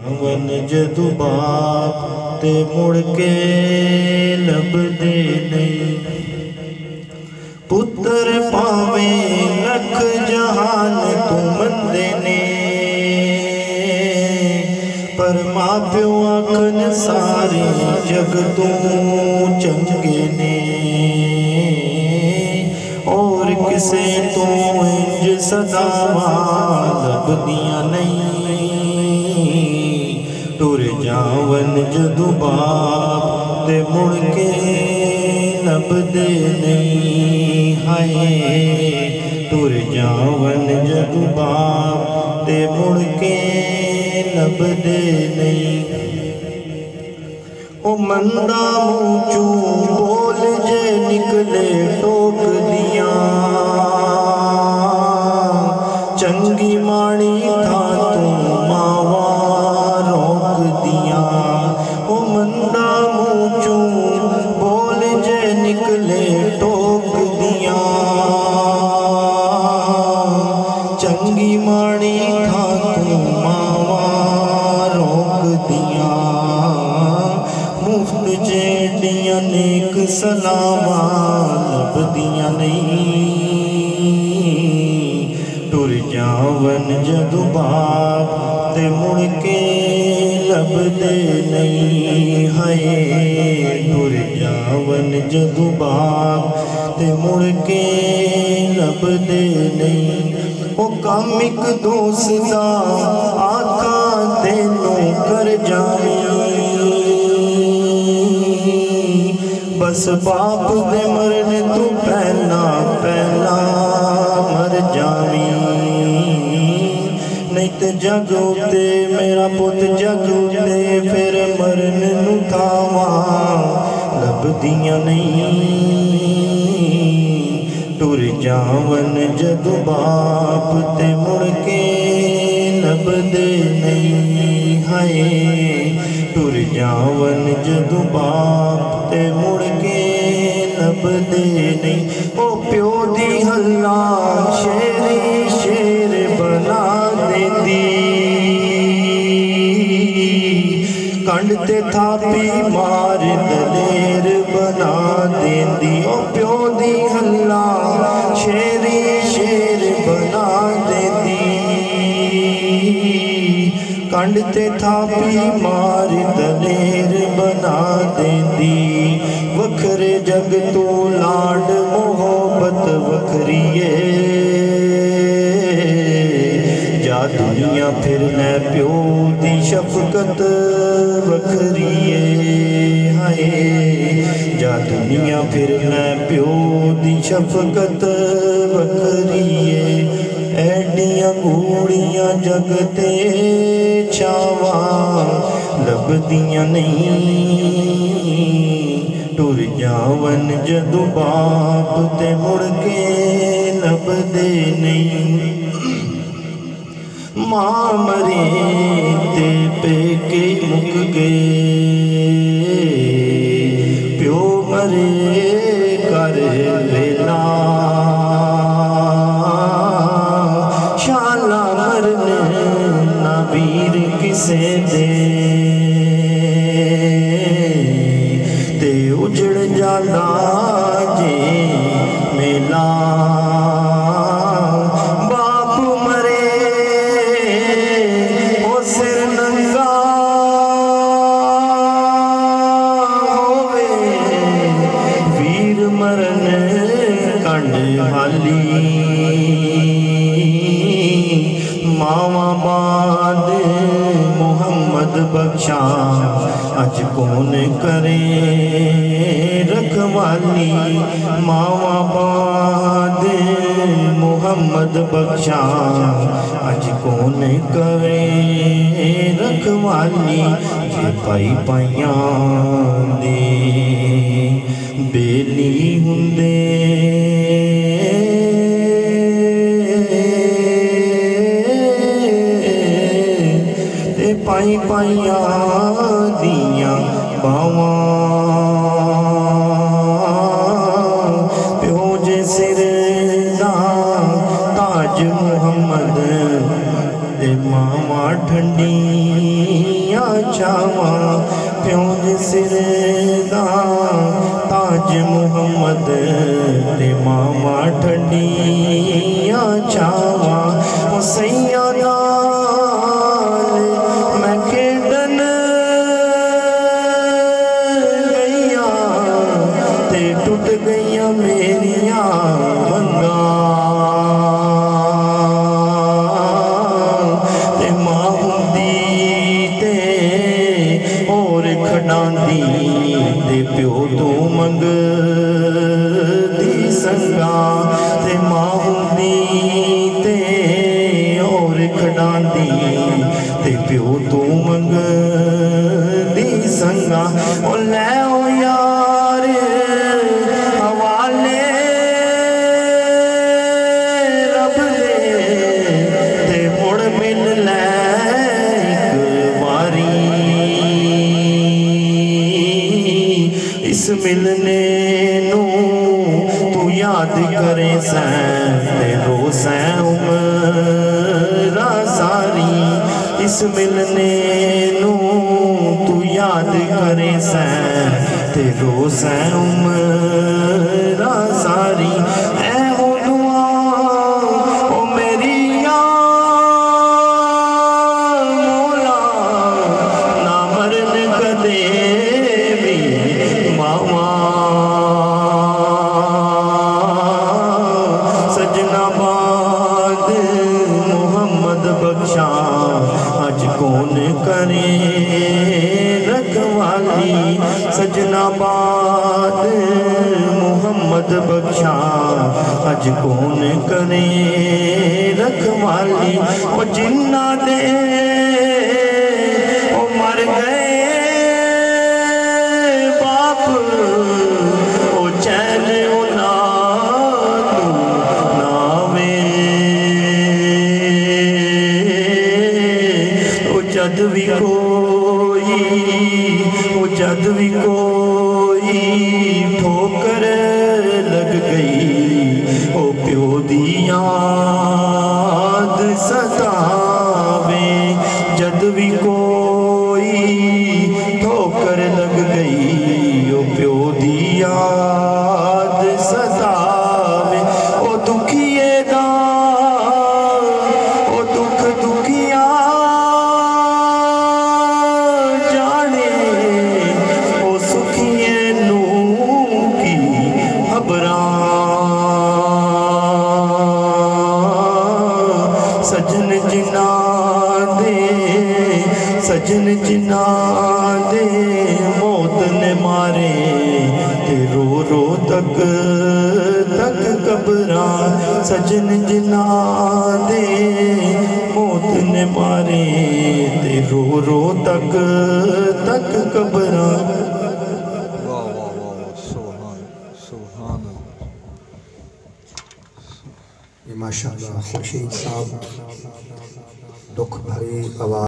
One जदू बाप ते मुड़ के लभदे नहीं। पुत्र पावे लख जहान तू मंदे ने, पर मां प्यो आखन सारे जग तू चंगे ने। और किसे तू इंज सदावां लभदियां नहीं। टुर जावन जदू बाप ते मुड़ के लभदे नहीं। हाय टुर जावन जदू बाप ते मुड़ के लभदे नहीं। ओ मंदा मुँह चू बोल जे निकले टोक दियां, चंगी माड़ी था तू मावा रोक दियां। ओ मंदा मुँह चू बोल जे निकले टोक दियां, चंगी माड़ी था तू मावा रोक दियां। मुफ्त जेडियां नेक सलावा लभदियां नहीं। टुर जावन जदू बाप ते मुड़ के लभदे नहीं। हाय टुर जावन जदू बाप ते मुड़ के लभदे नहीं। ओ काम इक दोस्त दा आका तेनू कर जावे, बस बाप दे मरने तू पहला पहला मर जावी। नहीं ते जग उते मेरा पुत जग उते फिर मरन नू थावां लभदियां नहीं। टुर जावन जदू बाप ते मुड़ के लभदे नहीं। हाय टुर जावन जदू बाप ते मुड़ के लभदे नहीं। ओ प्यो दी हल्ला शेरी शेर बना देंदी, कंड ते थापी मार दलेर बना देंदी। ओ प्यो दी हल्ला शेरी शेर बना देंदी, कंड ते थापी मार दलेर बना देंदी। वखरे जग तो लाड मोहब्बत वखरीए, जा दुनिया फिर न प्यो दी शफकत वखरीए। हाय जा दुनिया फिर न प्यो दी शफकत वखरीए। एडियां गूड़ियां जग ते छावां लभदियां नहीं। टुर जावन जदू बाप ते मुड़ के लभदे नहीं। मां मरे ते पेके मुक गए, प्यो मरे कर वेला। शाला मरने ना वीर किसे दे, ते उजड़ जाला जे मेला। बाप मरे ओ सिर नंगा होवे, वीर मरन कंड हाली। मावा बाद मोहम्मद बख्शा अज कौन करे रखवाली। मावा बाद मोहम्मद बख्शा अज कौन करे रखवाली। जे पाई पाइयां दे बेली हुंदे, पाई पाइयां दियां बावां। प्यो जे सिर दा ताज मुहम्मद ते मावा ठंडी। चावा प्यों दे सिरे दा ताज मुहम्मद ते मामा ठंडिया चावा सैया मैं खेडन गईया ते टुट गईया मेरिया मंगा ते मां हुंदी ते और खड़ांदी ते प्यो तो मंग दी संगा ते मां हुंदी ते और खड़ांदी ते प्यो तो मंग दी संगा ओ लै ओ यार हवाले रब दे ते मुड़ मिल लै एक बारी इस मिलने नू तू याद करे सैं ते रो सैं उमरा सारी इस मिलने नू तू याद करे सैं ते रो सैं उमरा सारी ऐ हो दुआ ओ मेरी मौला ना मरन कदे भी मावा सजना बाद मुहम्मद बख्शा अज कौन करे रखवाली सजना बाद मुहम्मद बख्शा अज कौन करे रखवाली ओ जिन्ना दे ओ मर गए बाप ओ चैन ओ नावे ओ जद भी कोई ठोकर लग गई ओ प्यो दी याद सतावे जद भी कोई ठोकर लग गई ओ प्यो दी याद सतावे ओ दुखिए दा ओ दुख दुखिया सजन जिना दे मौत ने मारे ते रो रो तक कबरा सजन जिना दे मौत ने मारे ते रो रो तक कबरा। माशाअल्लाह खुर्शीद साहब दुख भरी आवाज़